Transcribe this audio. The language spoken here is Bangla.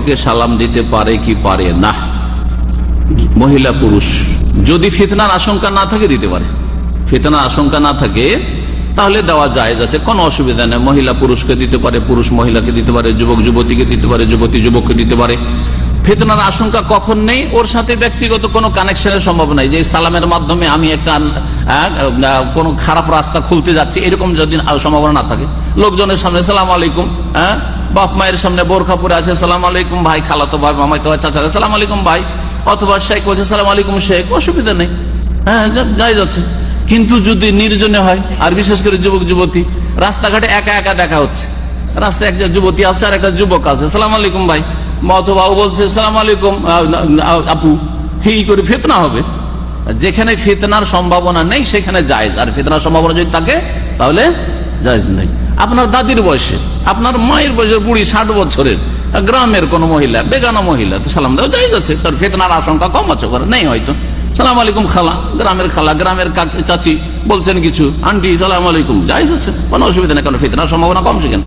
অপরকে সালাম দিতে পারে কি পারে না? মহিলা পুরুষ যদি ফিতনার আশঙ্কা না থাকে দিতে পারে। ফিতনার আশঙ্কা না থাকে তাহলে দেওয়া জায়েজ আছে, কোনো অসুবিধা নেই। মহিলা পুরুষকে দিতে পারে, পুরুষ মহিলাকে দিতে পারে, যুবক যুবতীকে দিতে পারে, যুবতী যুবককে দিতে পারে। ফিতনার আশঙ্কা কখন নেই? ওর সাথে ব্যক্তিগত কোনো কানেকশনের সম্ভব নাই, যে সালামের মাধ্যমে আমি একটা কোনো খারাপ রাস্তা খুলতে যাচ্ছি, এরকম যদি সম্ভাবনা না থাকে। লোকজনের সামনে সালাম আলাইকুম, বাপ মায়ের সামনে বোরখা পরে আছে সালাম আলাইকুম ভাই, খালাতো ভাই মামাতো ভাই চাচা সালাম আলাইকুম ভাই, অথবা শেখ বলছে সালাম আলাইকুম শেখ, অসুবিধা নেই, হ্যাঁ জায়েজ আছে। কিন্তু যদি নির্জনে হয়, আর বিশেষ করে যুবক যুবতী রাস্তাঘাটে একা একা দেখা হচ্ছে, রাস্তায় একটা যুবতী আছে আর একটা যুবক আছে, সালাম আলাইকুম ভাই, অথবা বলছে সালাম আলাইকুম আপু, এই করে ফিতনা হবে। যেখানে ফিতনার সম্ভাবনা নেই সেখানে জায়েজ, আর ফিতনার সম্ভাবনা যদি থাকে তাহলে জায়েজ নেই। আপনার দাদির বয়সে, আপনার মায়ের বয়সের বুড়ি 60 বছরের গ্রামের কোন মহিলা, বেগানা মহিলা, তো সালাম দেওয়া জায়েজ আছে, তার ফিতনার আশঙ্কা কম আছে, করে নেই হয়তো। সালাম আলাইকুম খালা, গ্রামের চাচি বলছেন কিছু, আন্টি সালাম আলাইকুম, জায়েজ আছে, কোনো অসুবিধা নেই, কারণ ফিতনার সম্ভাবনা কম সেখানে।